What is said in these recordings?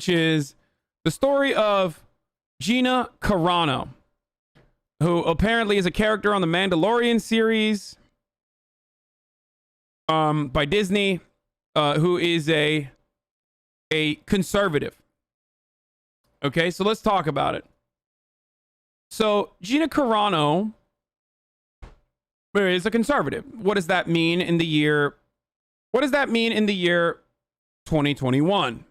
which is the story of Gina Carano, who apparently is a character on the Mandalorian series by Disney, who is a conservative. Okay, so let's talk about it. So Gina Carano is a conservative. What does that mean in the year? What does that mean in the year 2021?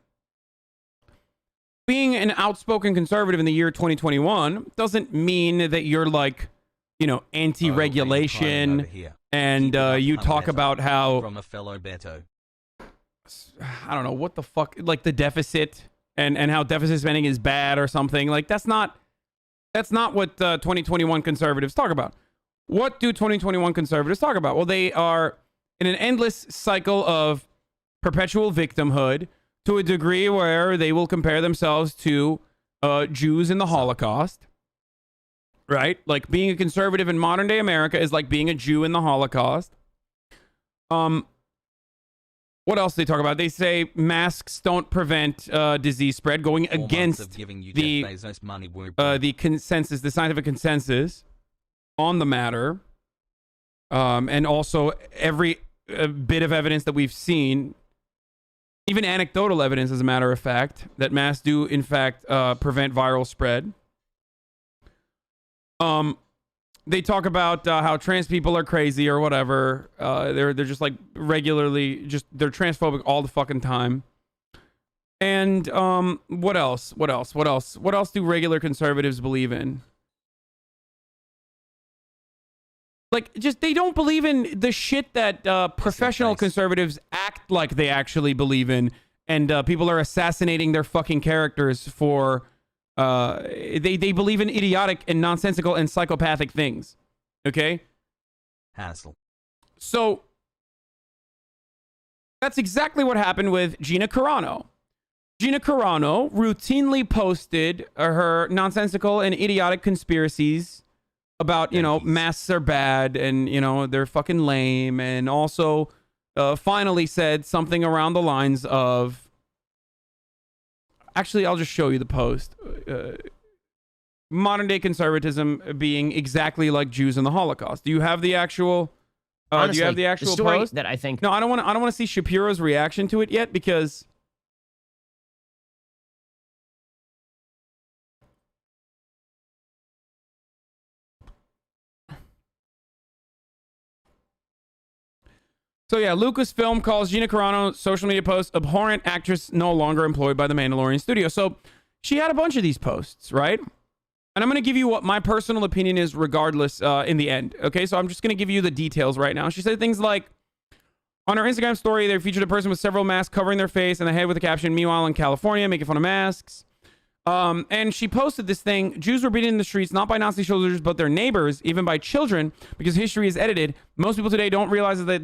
Being an outspoken conservative in the year 2021 doesn't mean that you're like, you know, anti-regulation and you talk about how from a fellow Beto. I don't know what the fuck, like the deficit and how deficit spending is bad or something. Like that's not what 2021 conservatives talk about. What do 2021 conservatives talk about? Well, they are in an endless cycle of perpetual victimhood to a degree where they will compare themselves to Jews in the Holocaust, right? Like being a conservative in modern day America is like being a Jew in the Holocaust. What else do they talk about? They say masks don't prevent disease spread, going against the consensus, the scientific consensus on the matter, and also every bit of evidence that we've seen, even anecdotal evidence, as a matter of fact, that masks do in fact prevent viral spread. They talk about how trans people are crazy or whatever. They're just like regularly they're transphobic all the fucking time. And what else? What else do regular conservatives believe in? Like, just they don't believe in the shit that professional conservatives act like they actually believe in, and people are assassinating their fucking characters for. They believe in idiotic and nonsensical and psychopathic things. Okay? Hassle. So that's exactly what happened with Gina Carano. Gina Carano routinely posted her nonsensical and idiotic conspiracies about, you know, masks are bad and, you know, they're fucking lame, and also finally said something around the lines of, actually, I'll just show you the post. Modern day conservatism being exactly like Jews in the Holocaust. Do you have the actual? Honestly, do you have the actual story post? that I think? No, I don't want to see Shapiro's reaction to it yet, because so yeah, Lucasfilm calls Gina Carano social media post abhorrent, actress no longer employed by the Mandalorian studio. So she had a bunch of these posts, right? And I'm going to give you what my personal opinion is regardless in the end. Okay, so I'm just going to give you the details right now. She said things like, on her Instagram story, they featured a person with several masks covering their face and the head with the caption, "Meanwhile in California, making fun of masks." And she posted this thing: Jews were beaten in the streets, not by Nazi soldiers, but their neighbors, even by children, because history is edited. Most people today don't realize that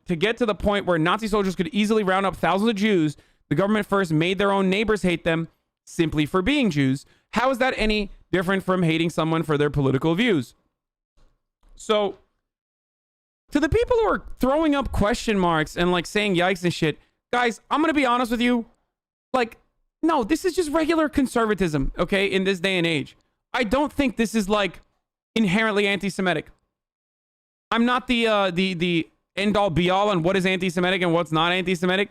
to get to the point where Nazi soldiers could easily round up thousands of Jews, the government first made their own neighbors hate them simply for being Jews. How is that any different from hating someone for their political views? So, to the people who are throwing up question marks and like saying yikes and shit, guys, I'm going to be honest with you. Like, no, this is just regular conservatism, okay, in this day and age. I don't think this is like inherently anti-Semitic. I'm not the end-all be-all on what is anti-Semitic and what's not anti-Semitic,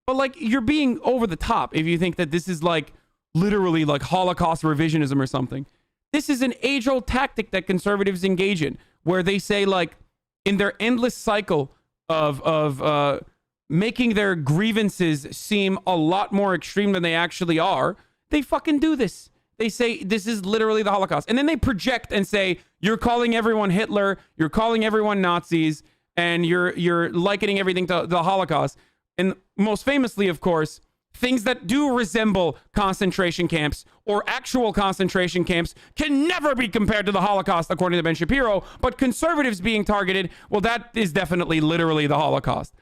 but like, you're being over the top if you think that this is like literally like Holocaust revisionism or something. This is an age-old tactic that conservatives engage in, where they say, like, in their endless cycle of making their grievances seem a lot more extreme than they actually are, they fucking do this. They say this is literally the Holocaust, and then they project and say, you're calling everyone Hitler, you're calling everyone Nazis, and you're likening everything to the Holocaust. And most famously, of course, things that do resemble concentration camps or actual concentration camps can never be compared to the Holocaust, according to Ben Shapiro. But conservatives being targeted, well, that is definitely literally the Holocaust.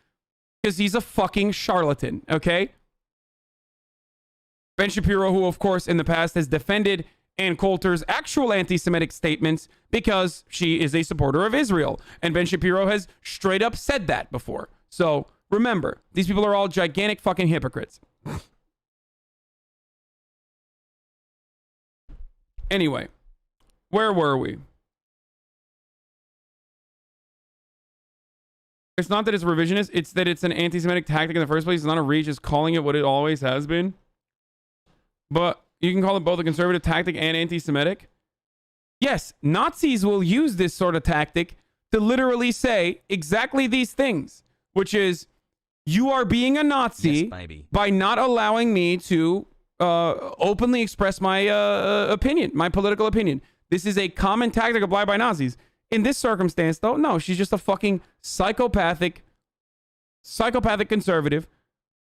Because he's a fucking charlatan, okay? Ben Shapiro, who, of course, in the past has defended Ann Coulter's actual anti-Semitic statements because she is a supporter of Israel. And Ben Shapiro has straight up said that before. So remember, these people are all gigantic fucking hypocrites. Anyway, where were we? It's not that it's revisionist, it's that it's an anti-Semitic tactic in the first place. It's not a reach, it's calling it what it always has been. But you can call it both a conservative tactic and anti-Semitic. Yes, Nazis will use this sort of tactic to literally say exactly these things, which is, you are being a Nazi by not allowing me to openly express my opinion, my political opinion. This is a common tactic applied by Nazis. In this circumstance, though, no, she's just a fucking psychopathic conservative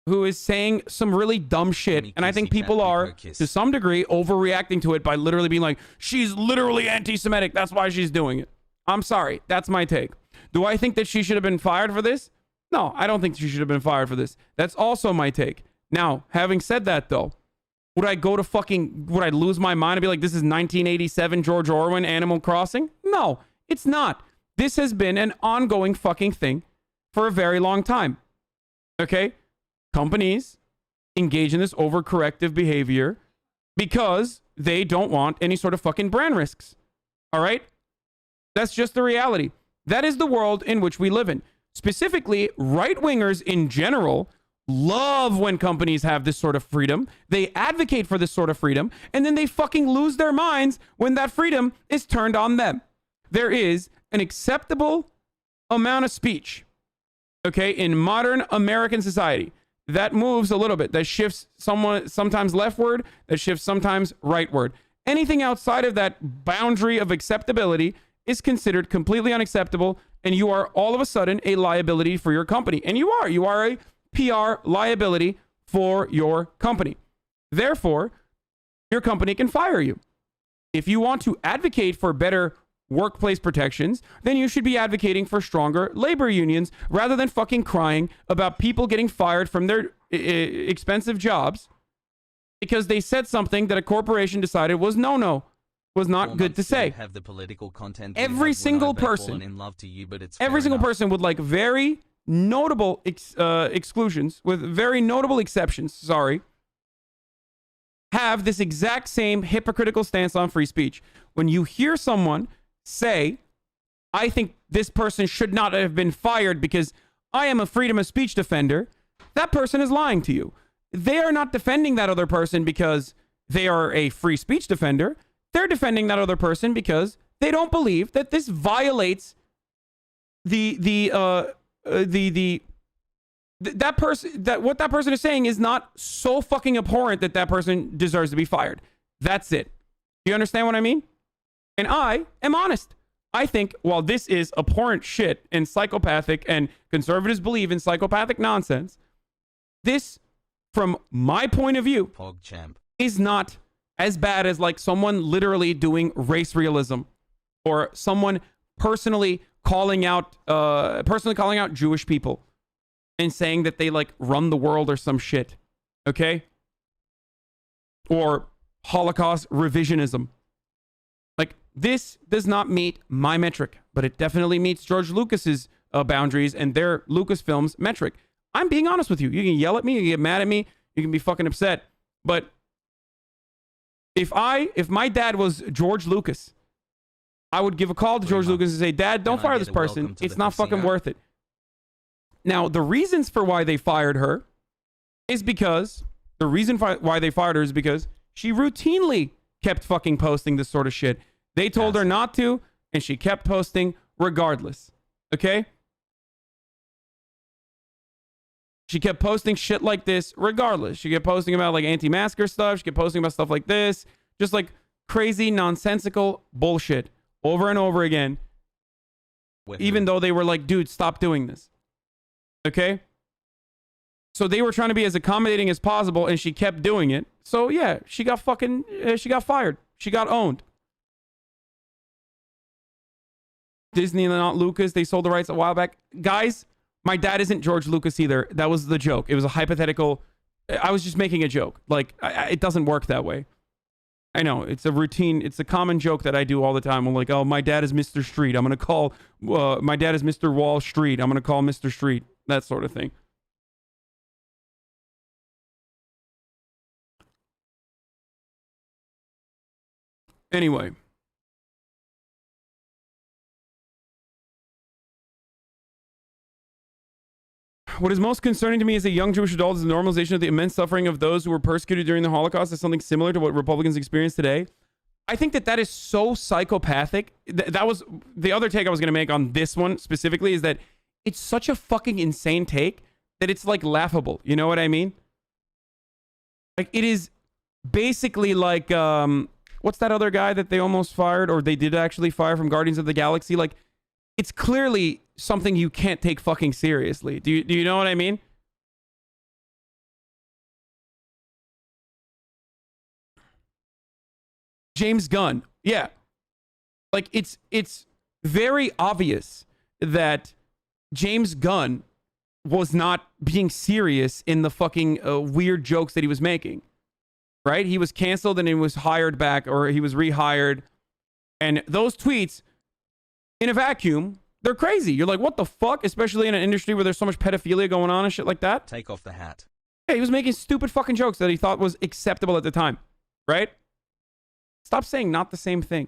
who is saying some really dumb shit. And I think people are, to some degree, overreacting to it by literally being like, she's literally anti-Semitic. That's why she's doing it. I'm sorry. That's my take. Do I think that she should have been fired for this? No, I don't think she should have been fired for this. That's also my take. Now, having said that, though, would I lose my mind and be like, this is 1987 George Orwell, Animal Crossing? No. It's not. This has been an ongoing fucking thing for a very long time. Okay? Companies engage in this overcorrective behavior because they don't want any sort of fucking brand risks. All right? That's just the reality. That is the world in which we live in. Specifically, right-wingers in general love when companies have this sort of freedom. They advocate for this sort of freedom, and then they fucking lose their minds when that freedom is turned on them. There is an acceptable amount of speech, okay, in modern American society that moves a little bit, that shifts sometimes leftward, that shifts sometimes rightward. Anything outside of that boundary of acceptability is considered completely unacceptable, and you are all of a sudden a liability for your company. And you are a PR liability for your company. Therefore, your company can fire you. If you want to advocate for better workplace protections, then you should be advocating for stronger labor unions rather than fucking crying about people getting fired from their expensive jobs because they said something that a corporation decided was was not good to say. Have the political content every single person in love to you, but it's every single person with like very notable exclusions, with very notable exceptions, have this exact same hypocritical stance on free speech. When you hear someone say, I think this person should not have been fired because I am a freedom of speech defender, that person is lying to you. They are not defending that other person because they are a free speech defender. They're defending that other person because they don't believe that this violates that what that person is saying is not so fucking abhorrent that that person deserves to be fired. That's it. Do you understand what I mean? And I am honest. I think while this is abhorrent shit and psychopathic, and conservatives believe in psychopathic nonsense, this, from my point of view, is not as bad as like someone literally doing race realism or someone personally calling out Jewish people and saying that they like run the world or some shit. Okay? Or Holocaust revisionism. Like, this does not meet my metric, but it definitely meets George Lucas's boundaries and their Lucasfilm's metric. I'm being honest with you. You can yell at me, you can get mad at me, you can be fucking upset. But if my dad was George Lucas, I would give a call to George Lucas and say, Dad, don't fire this person. It's not fucking worth it. Now, the reasons for why they fired her is because she routinely kept fucking posting this sort of shit. They told her not to, and she kept posting regardless. Okay? She kept posting shit like this regardless. She kept posting about like anti-masker stuff. She kept posting about stuff like this. Just like crazy, nonsensical bullshit over and over again. Even though they were like, dude, stop doing this. Okay? So they were trying to be as accommodating as possible, and she kept doing it. So yeah, she got fired. She got owned. Disney and not Lucas, they sold the rights a while back. Guys, my dad isn't George Lucas either. That was the joke. It was a hypothetical. I was just making a joke. Like, it doesn't work that way. I know, it's a routine. It's a common joke that I do all the time. I'm like, oh, my dad is Mr. Street. I'm going to call, my dad is Mr. Wall Street. I'm going to call Mr. Street. That sort of thing. Anyway. What is most concerning to me as a young Jewish adult is the normalization of the immense suffering of those who were persecuted during the Holocaust as something similar to what Republicans experience today. I think that is so psychopathic. That was the other take I was going to make on this one specifically, is that it's such a fucking insane take that it's like laughable. You know what I mean? Like, it is basically like, what's that other guy that they almost fired, or they did actually fire, from Guardians of the Galaxy? Like, it's clearly something you can't take fucking seriously. Do you know what I mean? James Gunn. Yeah. Like, it's very obvious that James Gunn was not being serious in the fucking weird jokes that he was making. Right? He was canceled and he was hired back, or he was rehired. And those tweets, in a vacuum, they're crazy. You're like, what the fuck? Especially in an industry where there's so much pedophilia going on and shit like that. Take off the hat. Yeah, he was making stupid fucking jokes that he thought was acceptable at the time. Right? Stop saying not the same thing.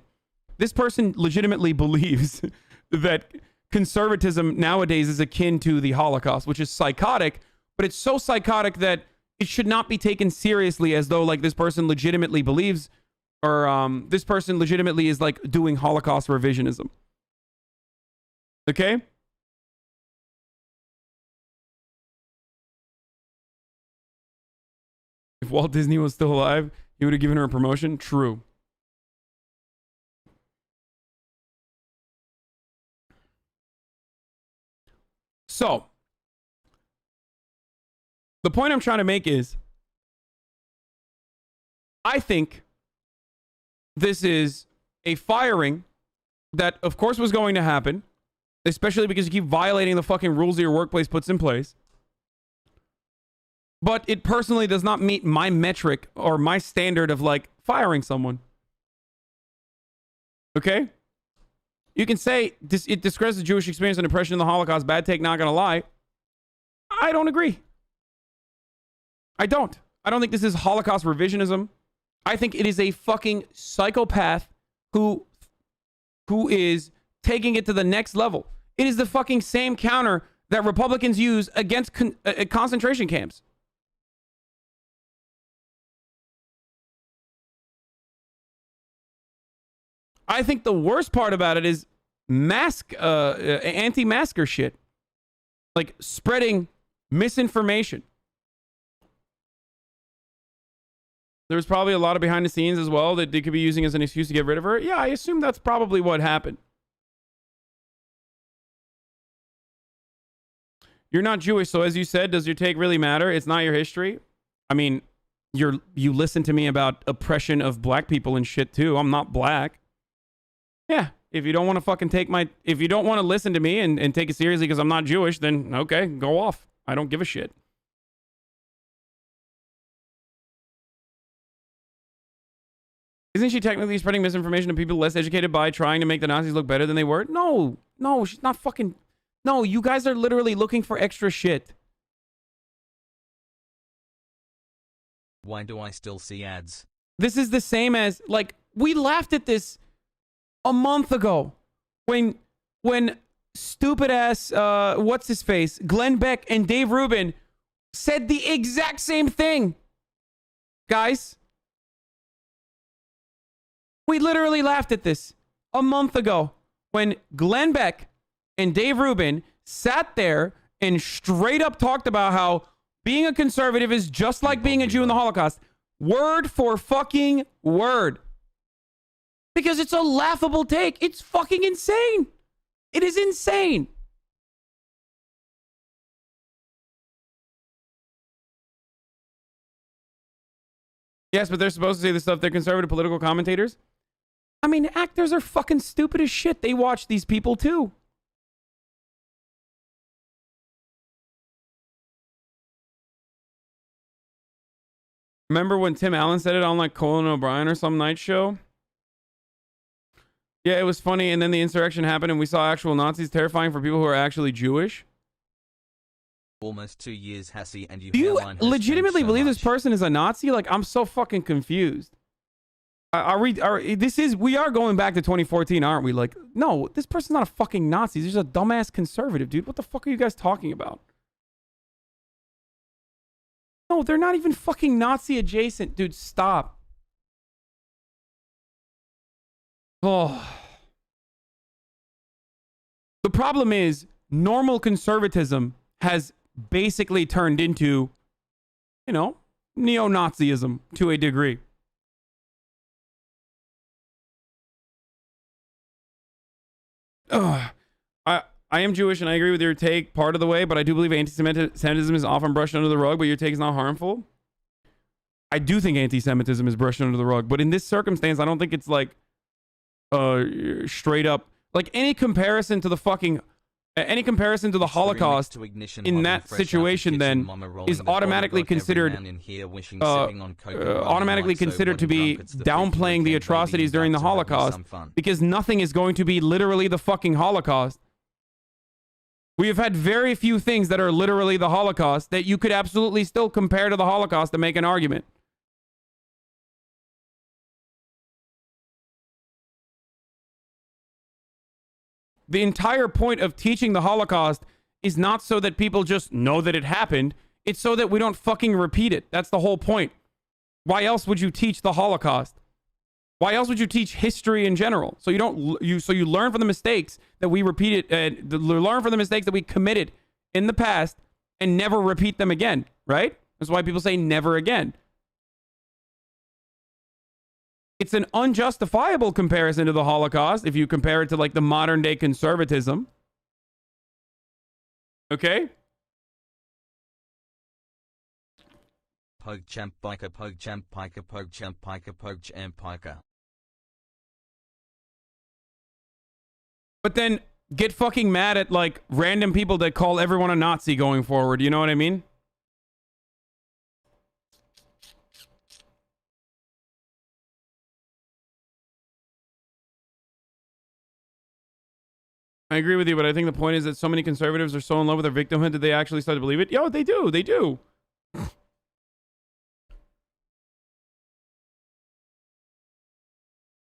This person legitimately believes that conservatism nowadays is akin to the Holocaust, which is psychotic, but it's so psychotic that it should not be taken seriously, as though like this person legitimately believes, or this person legitimately is like doing Holocaust revisionism. Okay? If Walt Disney was still alive, he would have given her a promotion. True. So, the point I'm trying to make is, I think this is a firing that, of course, was going to happen, especially because you keep violating the fucking rules that your workplace puts in place. But it personally does not meet my metric or my standard of, like, firing someone. Okay? You can say it discredits the Jewish experience and oppression in the Holocaust. Bad take, not gonna lie. I don't agree. I don't think this is Holocaust revisionism. I think it is a fucking psychopath who is taking it to the next level. It is the fucking same counter that Republicans use against concentration camps. I think the worst part about it is anti-masker shit. Like, spreading misinformation. There's probably a lot of behind the scenes as well that they could be using as an excuse to get rid of her. Yeah, I assume that's probably what happened. You're not Jewish, so as you said, does your take really matter? It's not your history. I mean, you listen to me about oppression of black people and shit too. I'm not black. Yeah, if you don't want to fucking if you don't want to listen to me and take it seriously because I'm not Jewish, then okay, go off. I don't give a shit. Isn't she technically spreading misinformation to people less educated by trying to make the Nazis look better than they were? No, she's not fucking... No, you guys are literally looking for extra shit. Why do I still see ads? This is the same as, like, we laughed at this a month ago when stupid ass, what's his face, Glenn Beck and Dave Rubin said the exact same thing. Guys, we literally laughed at this a month ago when Glenn Beck and Dave Rubin sat there and straight up talked about how being a conservative is just like being a Jew in the Holocaust. Word for fucking word. Because it's a laughable take. It's fucking insane. It is insane. Yes, but they're supposed to say this stuff. They're conservative political commentators. I mean, actors are fucking stupid as shit. They watch these people too. Remember when Tim Allen said it on like Conan O'Brien or some night show? Yeah, it was funny, and then the insurrection happened, and we saw actual Nazis. Terrifying for people who are actually Jewish. Almost 2 years, Hassie, and Do you legitimately believe this person is a Nazi? Like, I'm so fucking confused. We are going back to 2014, aren't we? Like, no, this person's not a fucking Nazi. He's just a dumbass conservative, dude. What the fuck are you guys talking about? No, they're not even fucking Nazi adjacent, dude. Stop. Oh. The problem is normal conservatism has basically turned into, you know, neo-Nazism to a degree. I am Jewish and I agree with your take part of the way, but I do believe anti-Semitism is often brushed under the rug, but your take is not harmful. I do think anti-Semitism is brushed under the rug, but in this circumstance, I don't think it's like straight up, like any comparison to the Holocaust in that situation then is automatically considered to be downplaying the atrocities during the Holocaust, because nothing is going to be literally the fucking Holocaust. We have had very few things that are literally the Holocaust that you could absolutely still compare to the Holocaust to make an argument. The entire point of teaching the Holocaust is not so that people just know that it happened. It's so that we don't fucking repeat it. That's the whole point. Why else would you teach the Holocaust? Why else would you teach history in general? So you learn from the mistakes that we repeated, learn from the mistakes that we committed in the past and never repeat them again, right? That's why people say never again. It's an unjustifiable comparison to the Holocaust if you compare it to like the modern day conservatism. Okay? Pug champ piker pug champ piker pug champ piker pug champ piker. But then get fucking mad at like random people that call everyone a Nazi going forward. You know what I mean? I agree with you, but I think the point is that so many conservatives are so in love with their victimhood that they actually start to believe it. Yo, they do. They do.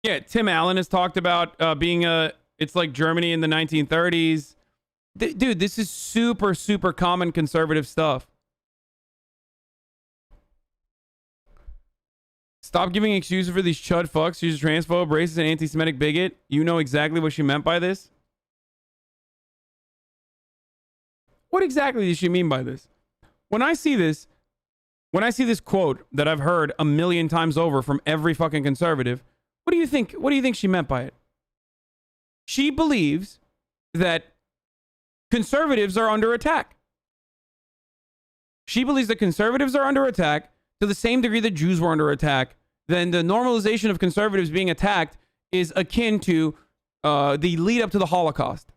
Yeah, Tim Allen has talked about being it's like Germany in the 1930s. Dude, this is super, super common conservative stuff. Stop giving excuses for these chud fucks. She's a transphobe, racist, and anti-Semitic bigot. You know exactly what she meant by this. What exactly does she mean by this? When I see this quote that I've heard a million times over from every fucking conservative, what do you think she meant by it? She believes that conservatives are under attack. She believes that conservatives are under attack to the same degree that Jews were under attack. Then the normalization of conservatives being attacked is akin to the lead up to the Holocaust.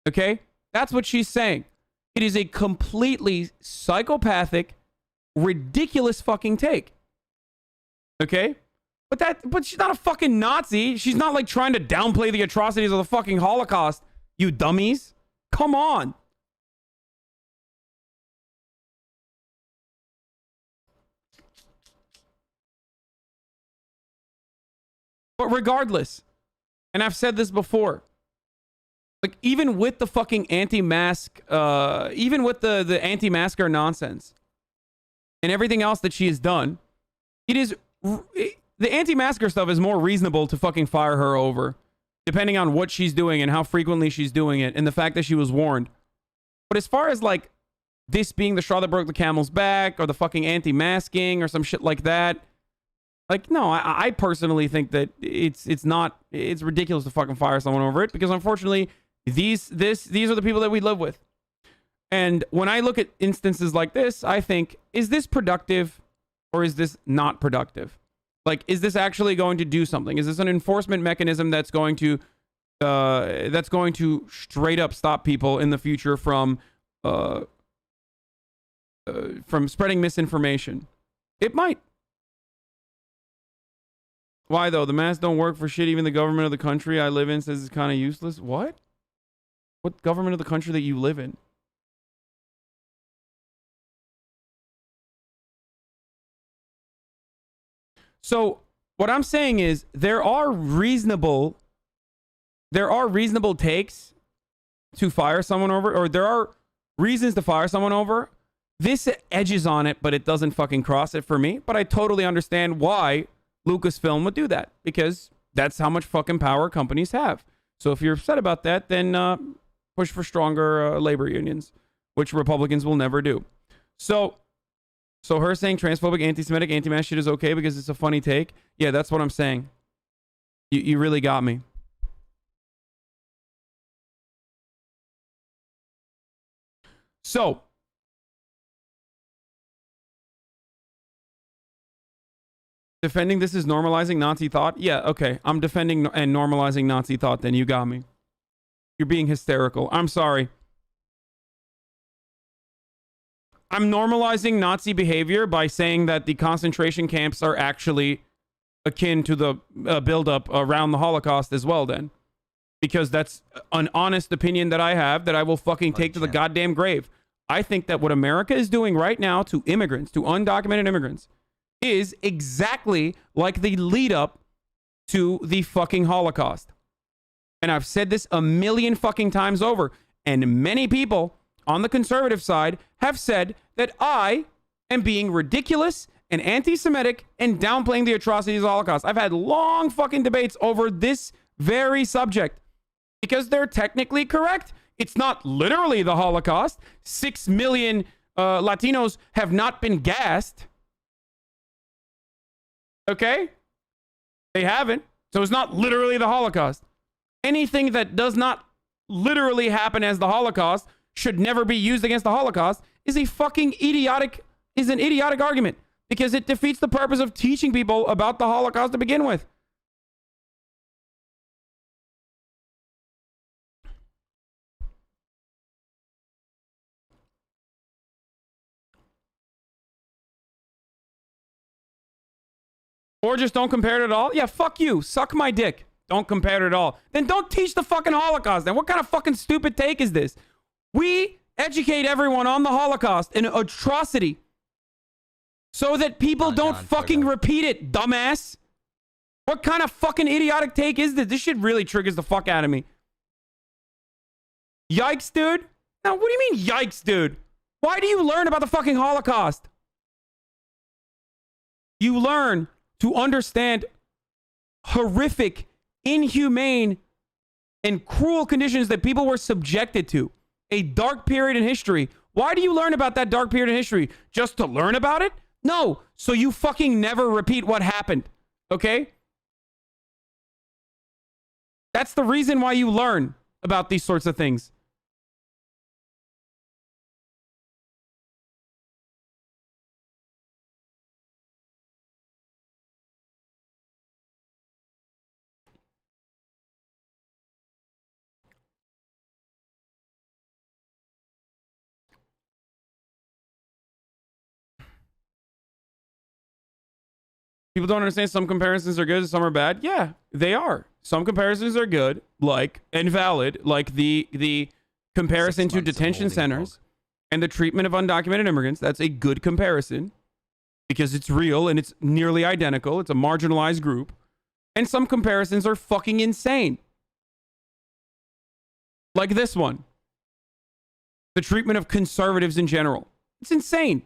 Okay? That's what she's saying. It is a completely psychopathic, ridiculous fucking take. Okay? But she's not a fucking Nazi. She's not like trying to downplay the atrocities of the fucking Holocaust, you dummies. Come on. But regardless, and I've said this before, like even with the fucking anti-mask, even with the anti-masker nonsense and everything else that she has done, the anti-masker stuff is more reasonable to fucking fire her over, depending on what she's doing and how frequently she's doing it and the fact that she was warned. But as far as like this being the straw that broke the camel's back or the fucking anti-masking or some shit like that, like, no, I personally think that it's ridiculous to fucking fire someone over it, because unfortunately these are the people that we live with. And when I look at instances like this, I think, is this productive or is this not productive? Like, is this actually going to do something? Is this an enforcement mechanism that's going to straight up stop people in the future from spreading misinformation? It might. Why though? The masks don't work for shit. Even the government of the country I live in says it's kind of useless. What? What government of the country that you live in? So what I'm saying is there are reasonable takes to fire someone over, or there are reasons to fire someone over. This edges on it, but it doesn't fucking cross it for me. But I totally understand why Lucasfilm would do that, because that's how much fucking power companies have. So if you're upset about that, then push for stronger labor unions, which Republicans will never do. So her saying transphobic, anti-Semitic, anti-mass shit is okay because it's a funny take. Yeah, that's what I'm saying. You really got me. So, defending this is normalizing Nazi thought? Yeah, okay. I'm defending and normalizing Nazi thought, then you got me. You're being hysterical. I'm sorry. I'm normalizing Nazi behavior by saying that the concentration camps are actually akin to the buildup around the Holocaust as well, then. Because that's an honest opinion that I have that I will fucking take to the goddamn grave. I think that what America is doing right now to immigrants, to undocumented immigrants, is exactly like the lead up to the fucking Holocaust. And I've said this a million fucking times over. And many people on the conservative side have said that I am being ridiculous and anti-Semitic and downplaying the atrocities of the Holocaust. I've had long fucking debates over this very subject because they're technically correct. It's not literally the Holocaust. 6 million Latinos have not been gassed. Okay? They haven't. So it's not literally the Holocaust. Anything that does not literally happen as the Holocaust should never be used against the Holocaust is an idiotic argument because it defeats the purpose of teaching people about the Holocaust to begin with. Or just don't compare it at all? Yeah, fuck you. Suck my dick. Don't compare it at all. Then don't teach the fucking Holocaust. Then what kind of fucking stupid take is this? We educate everyone on the Holocaust, an atrocity, so that people don't fucking repeat it, dumbass. What kind of fucking idiotic take is this? This shit really triggers the fuck out of me. Yikes, dude. Now, what do you mean, yikes, dude? Why do you learn about the fucking Holocaust? You learn to understand horrific, inhumane, and cruel conditions that people were subjected to. A dark period in history. Why do you learn about that dark period in history? Just to learn about it? No. So you fucking never repeat what happened. Okay? That's the reason why you learn about these sorts of things. People don't understand some comparisons are good and some are bad. Yeah, they are. Some comparisons are good, like, and valid, like the comparison to detention centers and the treatment of undocumented immigrants. That's a good comparison because it's real and it's nearly identical. It's a marginalized group. And some comparisons are fucking insane. Like this one. The treatment of conservatives in general. It's insane.